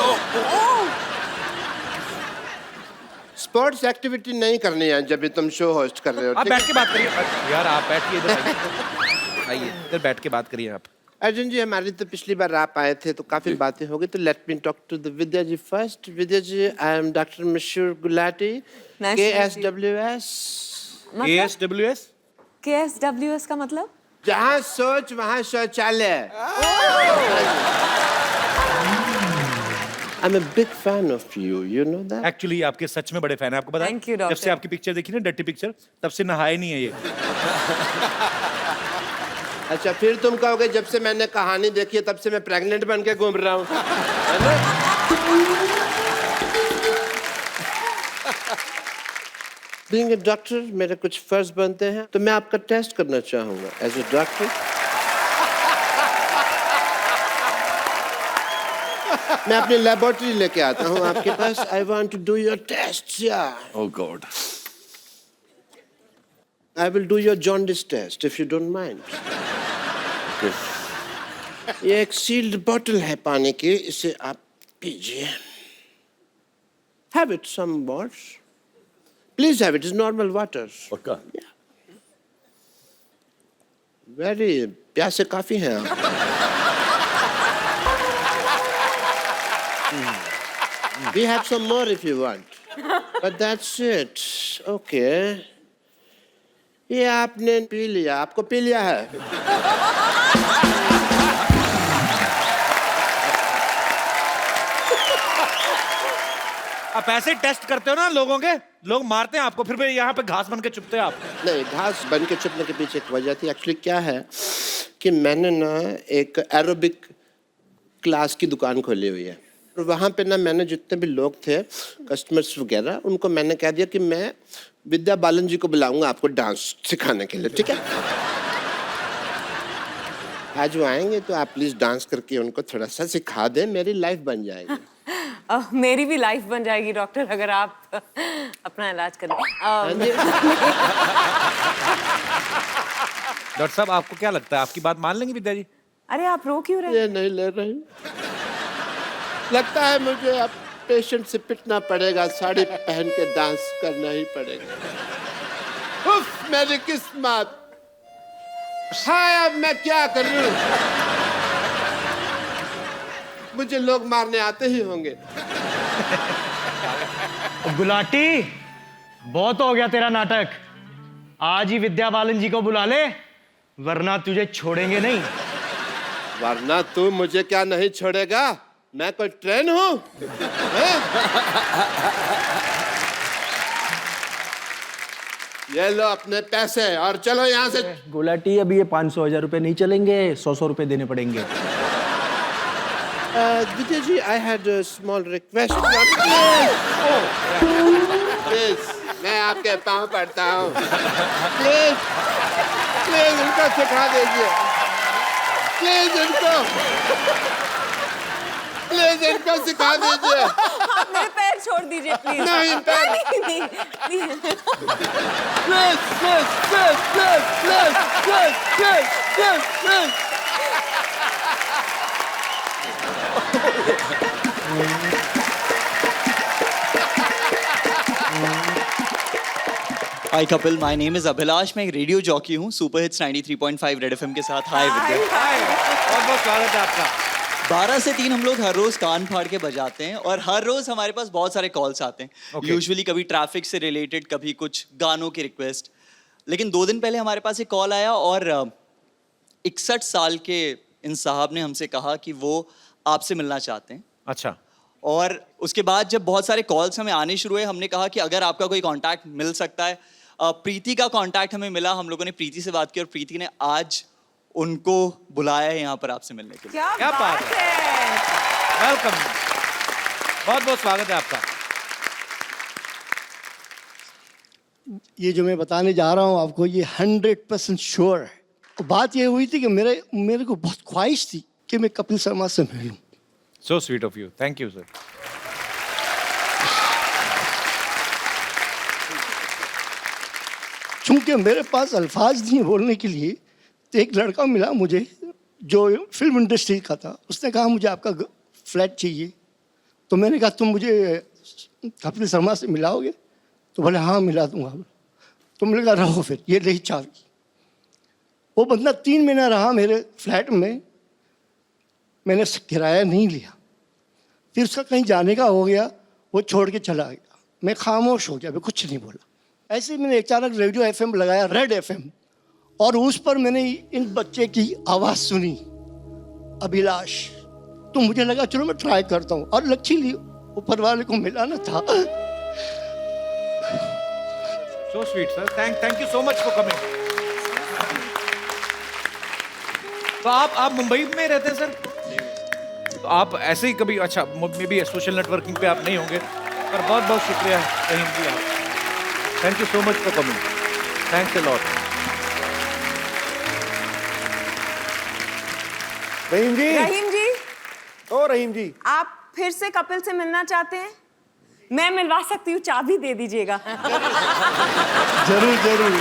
Sports activity नहीं करनी है जब भी तुम शो होस्ट कर रहे हो। आप ठीक बैठ के बात करिए यार, आप बैठिए इधर, आइए इधर बैठ के बात करिए आप। है? अर्जुन जी हमारी तो पिछली बार आप आए थे तो काफी बातें हो गई, तो let me talk to the Vidya ji first. Vidya ji I am doctor Mishra Gulati, Nice to meet you. KSWS। ASWS KSWS का मतलब? जहाँ सोच वहाँ शौचालय। I'm a big fan of you, you know that? Actually आपके सच में बड़े फैन है, आपको पता है? Thank you, जब doctor. से आपकी पिक्चर देखी ना, डर्टी पिक्चर, तब से नहाए नहीं है ये। अच्छा फिर तुम कहोगे जब से मैंने कहानी देखी है तब से मैं प्रेग्नेंट बन के घूम रहा हूँ, है ना? Being a doctor मेरे कुछ फर्ज बनते हैं, तो मैं आपका टेस्ट करना चाहूँगा एज ए डॉक्टर। मैं अपनी लेबोरेटरी लेके आता हूँ आपके पास। I want to do your test. Oh God. I will do your jaundice test if you don't mind. Okay. ये एक सील्ड बॉटल है पानी की, इसे आप पीजिए। Have it some more. Please have it. It's normal water. पक्का? Very प्यासे काफी हैं आप। We have some more if you want. But that's it. Okay. ये आपने पी लिया, आपको पी लिया है। आप ऐसे टेस्ट करते हो ना लोगों के, लोग मारते हैं आपको, फिर भी यहाँ पे घास बन के चुपते हैं आप। नहीं, घास बन के छुपने के पीछे एक वजह थी। एक्चुअली क्या है कि मैंने ना एक एरोबिक क्लास की दुकान खोली हुई है, और वहाँ पे ना मैंने जितने भी लोग थे कस्टमर्स वगैरह, उनको मैंने कह दिया कि मैं विद्या बालन जी को बुलाऊंगा आपको डांस सिखाने के लिए, ठीक है? आज वो आएंगे तो आप प्लीज डांस करके उनको थोड़ा सा सिखा दें, मेरी लाइफ बन जाएगी। मेरी भी लाइफ बन जाएगी डॉक्टर, अगर आप अपना इलाज करें। डॉक्टर साहब आपको क्या लगता है, आपकी बात मान लेंगे विद्या जी? अरे आप रो क्यों रहे हैं? ये नहीं ले रही, लगता है मुझे अब पेशेंट से पिटना पड़ेगा, साड़ी पहन के डांस करना ही पड़ेगा। उफ, मेरी किस्मत। हाँ, अब मैं क्या करूं? मुझे लोग मारने आते ही होंगे। गुलाटी, बहुत हो गया तेरा नाटक। आज ही विद्या बालन जी को बुला ले, वरना तुझे छोड़ेंगे नहीं। वरना तू मुझे क्या नहीं छोड़ेगा? मैं कोई ट्रेन हूं? हैं? ये लो अपने पैसे और चलो यहाँ से। गुलाटी, अभी ये 500-1000 रुपए नहीं चलेंगे, 100 रुपए देने पड़ेंगे। Vijay ji, I had a small request. Please, मैं आपके पाँव पड़ता हूँ। Please, please इनको सिखा दीजिए। Please इनको सिखा दीजिए। आप मेरे पैर छोड़ दीजिए प्लीज। नहीं, पैर नहीं। Please. Hi Kapil, my name is Abhilash. मैं एक रेडियो जॉकी हूँ सुपर हिट्स 93.5 रेड एफएम के साथ। हाय विद्या, बहुत बहुत स्वागत है आपका। 12 से 3 हम लोग हर रोज कान फाड़ के बजाते हैं और हर रोज हमारे पास बहुत सारे कॉल्स आते हैं। यूजुअली कभी ट्रैफिक से रिलेटेड, कभी कुछ गानों की रिक्वेस्ट। लेकिन 2 दिन पहले हमारे पास एक कॉल आया और 61 साल के इन साहब ने हमसे कहा कि वो आपसे मिलना चाहते हैं। अच्छा। और उसके बाद जब बहुत सारे कॉल्स हमें आने शुरू हुए, हमने कहा कि अगर आपका कोई कांटेक्ट मिल सकता है। प्रीति का कांटेक्ट हमें मिला, हम लोगों ने प्रीति से बात की और प्रीति ने आज उनको बुलाया है यहाँ पर आपसे मिलने के लिए। क्या बात है। वेलकम, बहुत बहुत स्वागत है आपका। ये जो मैं बताने जा रहा हूँ आपको, ये 100% श्योर है। बात ये हुई थी कि मेरे को बहुत ख्वाहिश थी कि मैं कपिल शर्मा से मिलूं। So sweet of you. Thank you, sir. चूंकि मेरे पास अल्फाज नहीं बोलने के लिए, तो एक लड़का मिला मुझे जो फिल्म इंडस्ट्री का था। उसने कहा मुझे आपका फ्लैट चाहिए। तो मैंने कहा तुम मुझे कपिल शर्मा से मिलाओगे? तो बोले हाँ मिला दूंगा। तो मैंने कहा रहो फिर, ये रही चाबी। वो बंदा 3 महीना रहा मेरे फ्लैट में, मैंने किराया नहीं लिया। फिर उसका कहीं जाने का हो गया, वो छोड़ के चला गया। मैं खामोश हो गया, मैं कुछ नहीं बोला। ऐसे ही मैंने अचानक रेडियो एफएम लगाया, रेड एफएम, और उस पर मैंने इन बच्चे की आवाज़ सुनी, अभिलाष। तो मुझे लगा चलो मैं ट्राई करता हूँ, और लकीली ऊपर वाले को मिलाना था। So sweet, sir. Thank you so much for coming. तो आप मुंबई में रहते हैं सर? तो आप ऐसे ही कभी, अच्छा मे बी सोशल नेटवर्किंग पे आप नहीं होंगे, पर बहुत बहुत शुक्रिया रहीम जी आप। Thank you so much for coming. Thanks a lot. Rahim ji. Rahim ji, ओ रहीम जी, आप फिर से कपिल से मिलना चाहते हैं? मैं मिलवा सकती हूँ, चाबी दे दीजिएगा। जरूर जरूर।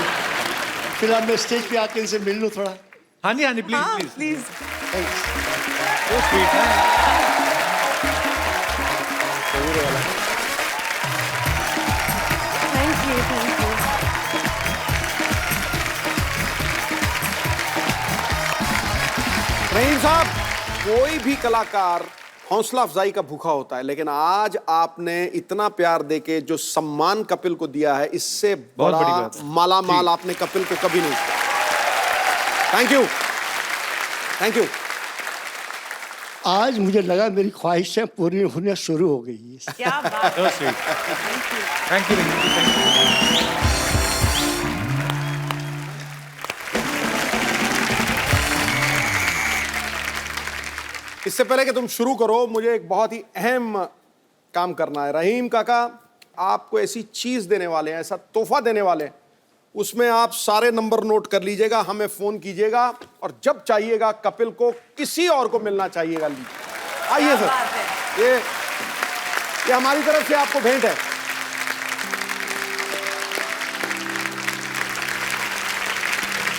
फिर अब मैं स्टेज पे आके इनसे मिल लूँ थोड़ा। हाँ जी, प्लीज प्लीज। So sweet, है? Thank you. रहीम साहब, कोई भी कलाकार हौसला अफजाई का भूखा होता है, लेकिन आज आपने इतना प्यार देके जो सम्मान कपिल को दिया है, इससे बहुत बड़ी बड़ा बात है। माला माल आपने कपिल को कभी नहीं किया। Thank you. आज मुझे लगा मेरी ख्वाहिशें पूरी होने शुरू हो गई है। क्या बात So sweet. Thank you, Rahim ji, thank you. इससे पहले कि तुम शुरू करो, मुझे एक बहुत ही अहम काम करना है। रहीम काका आपको ऐसी चीज देने वाले हैं, ऐसा तोहफा देने वाले हैं, उसमें आप सारे नंबर नोट कर लीजिएगा, हमें फोन कीजिएगा, और जब चाहिएगा कपिल को किसी और को मिलना चाहिएगा। लीजिए, आइए सर, ये हमारी तरफ से आपको भेंट है।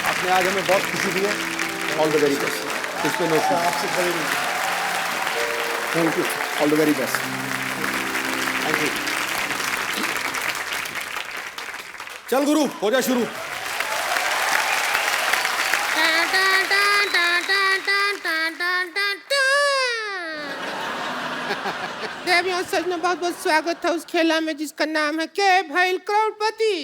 आपने आज हमें बहुत खुशी दी है। All the very best. इसमें नोट आपसे खड़े नहीं। Thank you, all the very best. Thank you. चल गुरु, हो जा शुरू। देवियों सजनों, बहुत बहुत स्वागत है उस खेला में जिसका नाम है के भैल करोड़पति।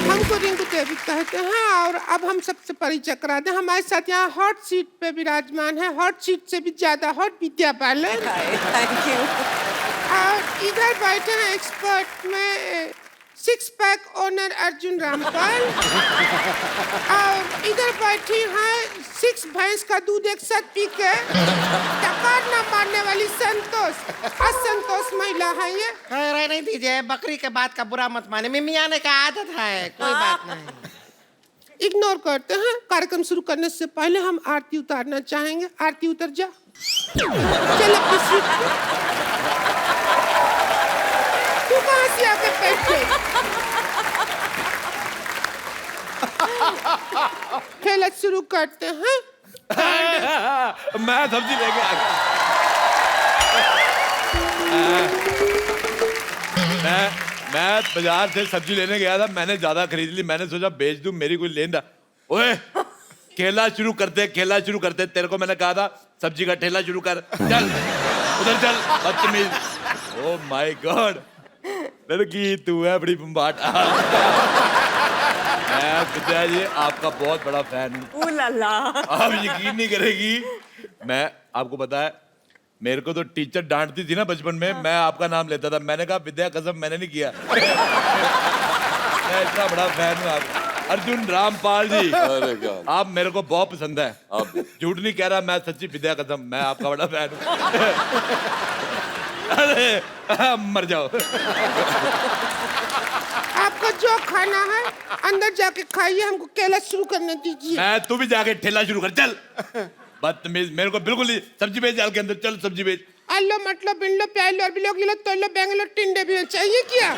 हमको रिंकू देवी कहते हैं और अब हम सबसे परिचय करा दें। हमारे साथ यहाँ हॉट सीट पे विराजमान है, हॉट सीट से भी ज्यादा hot Vidya Balan. Thank you. और इधर बैठे हैं एक्सपर्ट में six pack owner Arjun Rampal. और इधर बैठी हैं 6 भैंस का दूध एक साथ पी के टकार न मारने वाली संतोष। असंतोष महिला है ये। रहने दीजिए, बकरी के बात का बुरा मत माने, मिमी आने का आदत है, कोई बात नहीं। इग्नोर करते हैं। कार्यक्रम शुरू करने से पहले हम आरती उतारना चाहेंगे। आरती उतर जा। चल अपनी सीट पे। तू कहाँ से आके बैठे? खेल शुरू करते हैं। मैं सब्जी लेके आ गया। मैं बाजार से सब्जी लेने गया था, मैंने ज्यादा खरीद ली, मैंने सोचा बेच दूं, मेरी कोई लेन। ओए खेला शुरू करते, खेला शुरू करते। तेरे को मैंने कहा था सब्जी का ठेला शुरू कर। चल उधर चल, बदतमीज। ओह माय गॉड, लड़की तू है बड़ी बम्बाट। मैं विद्या जी आपका बहुत बड़ा फैन हूँ। आप यकीन नहीं करेगी, मैं आपको पता है मेरे को तो टीचर डांटती थी ना बचपन में, मैं आपका नाम लेता था। मैंने कहा विद्या कसम मैंने नहीं किया। मैं इतना बड़ा फैन हूँ आपका। अर्जुन रामपाल जी, अरे क्या आप मेरे को बहुत पसंद है। आप झूठ नहीं कह रहा, मैं सच्ची विद्या कसम मैं आपका बड़ा फैन हूँ। अरे मर जाओ। आपको जो खाना है अंदर जाके खाइए, हमको केला शुरू करने दीजिए। मैं तू भी जाके ठेला शुरू कर। चल बदतमीज, मेरे को बिल्कुल नहीं। सब्जी बेच जाल के अंदर, चल सब्जी बेच। आलो मतलब बिल्लो प्यालो बिलो किलो तोलो बेंगलो टिंडे भी चाहिए क्या?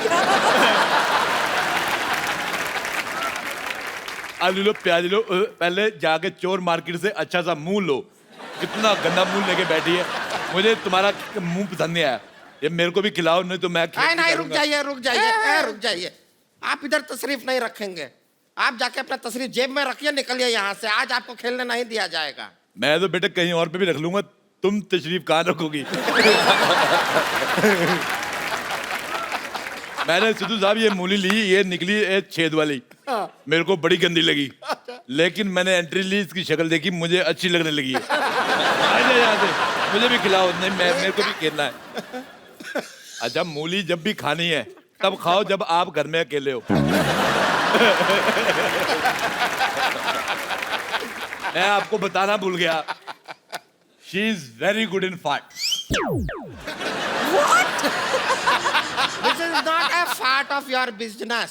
आलू लो प्याज लो। पहले जाके चोर मार्केट से अच्छा सा मुंह लो। कितना गंदा मुंह लेके बैठी है, मुझे तुम्हारा मुंह पसंद नहीं आया। ये मेरे को भी खिलाओ, नहीं तो मैं नहीं, रुक जाइए रुक जाइए रुक जाइए। आप इधर तशरीफ नहीं रखेंगे, आप जाके अपना तशरीफ जेब में रखिए, निकलिए यहाँ से। आज आपको खेलने नहीं दिया जाएगा। मैं तो बेटा कहीं और पे भी रख लूंगा, तुम तशरीफ कहाँ रखोगी? मैंने सिद्धू साहब ये मूली ली, ये निकली ये छेद वाली। मेरे को बड़ी गंदी लगी, लेकिन मैंने एंट्री ली, इसकी शक्ल देखी, मुझे अच्छी लगने लगी है। यहाँ से मुझे भी खिलाओ। नहीं मेरे को भी खेलना है। अच्छा मूली जब भी खानी है तब खाओ जब आप घर में अकेले हो। मैं आपको बताना भूल गया, she is very good in फाट। This is not a part of your business.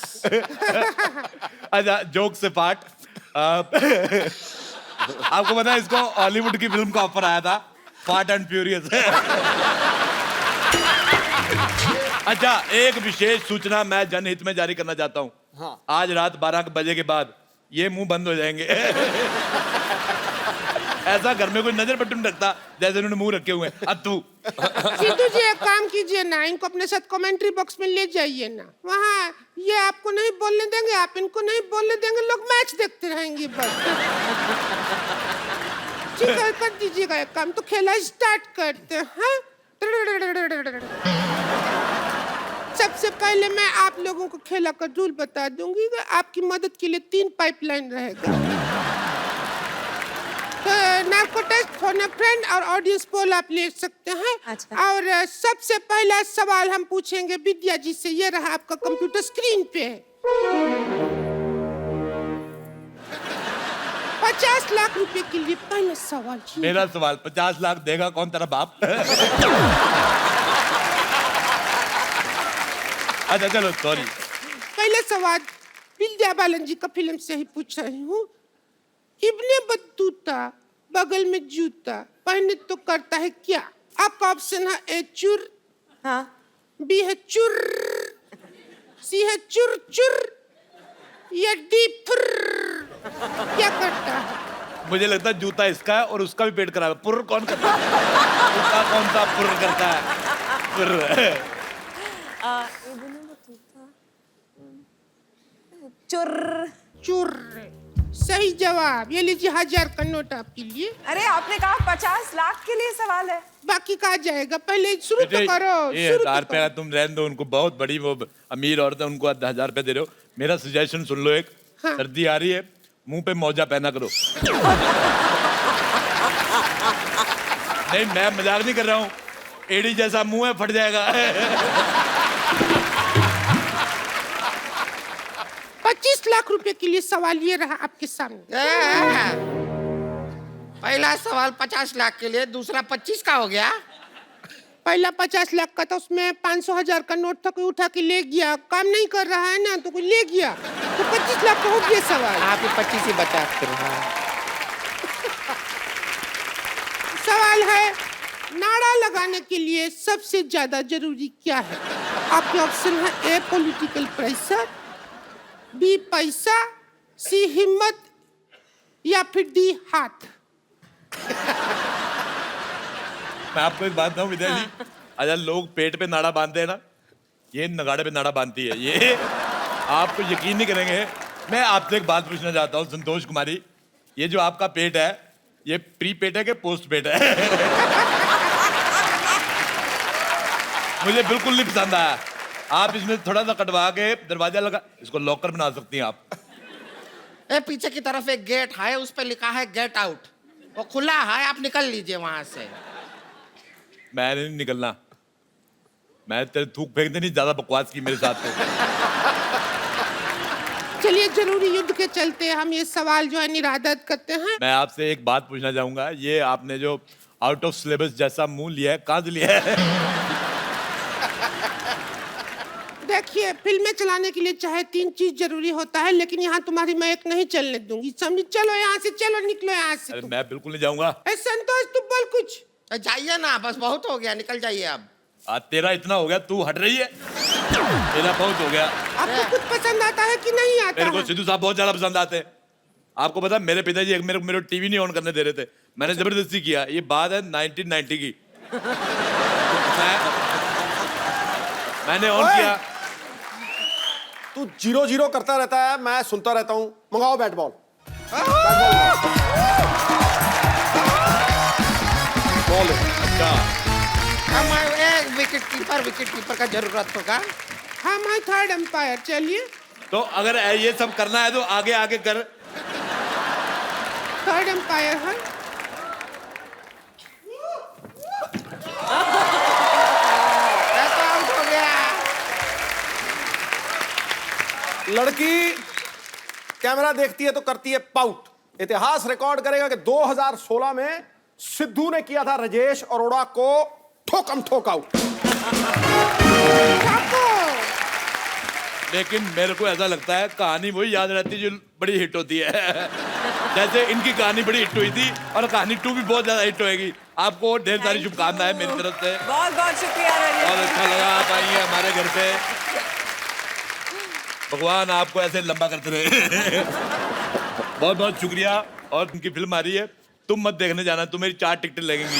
अच्छा जोक से पार्ट। आपको पता है इसको हॉलीवुड की फिल्म का ऑफर आया था, फास्ट एंड फ्यूरियस। अच्छा एक विशेष सूचना मैं जनहित में जारी करना चाहता हूँ। हाँ। आज रात 12 बजे के बाद ये मुंह बंद हो जाएंगे। ऐसा घर में कोई नजर बटन रखता जैसे उन्होंने मुंह रखे हुए हैं। अतु सिद्धू जी एक काम कीजिए ना, इनको अपने साथ कमेंट्री बॉक्स में ले जाइए ना। वहाँ ये आपको नहीं बोलने देंगे, आप इनको नहीं बोलने देंगे, लोग मैच देखते रहेंगे बस। ठीक है कर दीजिएगा एक काम, तो खेला स्टार्ट करते हैं। सबसे पहले मैं आप लोगों को खेला का रूल बता दूंगी कि आपकी मदद के लिए 3 पाइपलाइन रहेगा। Narco test, phone a friend और ऑडियंस पोल आप ले सकते हैं। अच्छा। और सबसे पहला सवाल हम पूछेंगे विद्या जी से, ये रहा आपका कंप्यूटर स्क्रीन पे। 50 लाख रुपए के लिए पहला सवाल। मेरा सवाल 50 लाख देगा कौन तेरा बाप? अच्छा चलो सॉरी। पहले सवाल विद्या बालन जी का फिल्म से ही पूछ रही हूँ। इब्ने बत्तूता बगल में जूता पहने तो करता है क्या? आपका ऑप्शन है ए चुर, हाँ, बी है चुर, सी है चुर चुर, या डी फुर। क्या करता है? मुझे लगता है जूता इसका है और उसका भी पेट खराब है। पुर कौन करता है? उसका कौन सा पुर करता है? पुर। चुर चुर। सही जवाब। ये लीजिए 1000 का नोट आपके लिए। अरे आपने कहा 50 लाख के लिए सवाल है। बाकी कहा जाएगा, पहले शुरू तो करो। ये 1000 रुपया तुम रहने दो, उनको बहुत बड़ी वो अमीर औरत है, उनको 1000 रुपया दे रहे हो। मेरा सजेशन सुन लो एक, हाँ। सर्दी आ रही है, मुंह पे मौजा पहना करो। नहीं मैं मजाक नहीं कर रहा हूँ, एड़ी जैसा मुंह है, फट जाएगा। 25 लाख रुपए के लिए सवाल ये रहा आपके सामने। पहला सवाल 50 लाख के लिए, दूसरा 25 का हो गया। पहला 50 लाख का था, उसमें 500,000 का नोट था, कोई उठा के ले गया। काम नहीं कर रहा है ना, तो कोई ले गया, तो 25 लाख का हो गया सवाल। आप ही 25 ही बचा फिर। सवाल है, नारा लगाने के लिए सबसे ज्यादा जरूरी क्या है? आपके ऑप्शन है ए पॉलिटिकल प्रेशर, बी पैसा, सी हिम्मत, या फिर डी हाथ। मैं आपको एक बात बताऊं विद्या जी, अगर लोग पेट पे नाड़ा बांधते हैं ना, ये नगाड़े पे नाड़ा बांधती है। ये आपको यकीन नहीं करेंगे। मैं आपसे एक बात पूछना चाहता हूँ संतोष कुमारी, ये जो आपका पेट है, ये प्री पेट है कि पोस्ट पेट है? मुझे बिल्कुल नहीं पसंद आया। आप इसमें थोड़ा सा कटवा के दरवाजा लगा, इसको लॉकर बना सकती हैं आप। ए पीछे की तरफ एक गेट है, उस पे लिखा है गेट आउट, वो खुला है, आप निकल लीजिए वहां से। मैं नहीं निकलना, मैं तेरे थूक फेंकते नहीं, ज्यादा बकवास की मेरे साथ। चलिए जरूरी युद्ध के चलते हम ये सवाल जो है निरादत करते हैं। मैं आपसे एक बात पूछना चाहूंगा, ये आपने जो आउट ऑफ सिलेबस जैसा मुंह लिया है, कहाँ से लिया है? देखिए, फिल्में चलाने के लिए चाहे 3 चीज जरूरी होता है, लेकिन यहाँ तुम्हारी मैं एक नहीं चलने दूंगी, समझी? चलो यहाँ से, चलो निकलो यहाँ से। अरे मैं बिल्कुल नहीं जाऊंगा। संतोष तुम बोल कुछ। जाइए ना, बस बहुत हो गया, निकल जाइए अब। तेरा इतना हो गया, तू हट रही है। मेरा बहुत हो गया। आपको कुछ पसंद आता है कि नहीं आता मेरे को है? सिद्धू साहब बहुत ज्यादा पसंद आते हैं। आपको पता है, मेरे पिताजी मेरे टीवी नहीं ऑन करने दे रहे थे, मैंने जबरदस्ती किया। ये बात है 1990 की। मैंने ऑन किया। तू 0-0 करता रहता है, मैं सुनता रहता हूँ। मंगाओ बैट बॉल। बॉल अच्छा, हम विकेट कीपर का जरूरत होगा। हम हैं थर्ड एम्पायर। चलिए, तो अगर ये सब करना है तो आगे आगे कर। थर्ड एम्पायर है। आउट हो गया। लड़की कैमरा देखती है तो करती है पाउट। इतिहास रिकॉर्ड करेगा कि 2016 में सिद्धू ने किया था राजेश अरोड़ा को ठोकम ठोक आउट। लेकिन मेरे को ऐसा लगता है कहानी वही याद रहती है जो बड़ी हिट होती है। जैसे इनकी कहानी बड़ी हिट हुई थी, और कहानी 2 भी बहुत ज्यादा हिट होएगी। आपको ढेर सारी शुभकामनाएं मेरी तरफ से। बहुत बहुत शुक्रिया रणवीर। बहुत अच्छा लगा आप आई हैं हमारे घर पे। भगवान आपको ऐसे लंबा करते रहे। बहुत बहुत शुक्रिया। और उनकी फिल्म आ रही है, तुम मत देखने जाना, तुम्हें 4 टिकटें लगेंगी।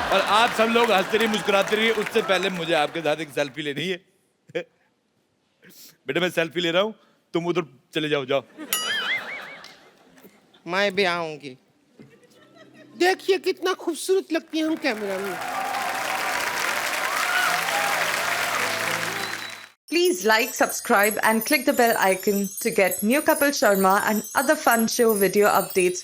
और आप सब लोग हंसते रहिए, मुस्कुराते रहिए। उससे पहले मुझे आपके साथ एक सेल्फी लेनी है। बेटा मैं सेल्फी ले रहा हूँ, तुम उधर चले जाओ। जाओ, मैं भी आऊंगी। देखिए कितना खूबसूरत लगती है हम कैमरा में। Please like, subscribe and click the bell icon to get new Kapil Sharma and other fun show video updates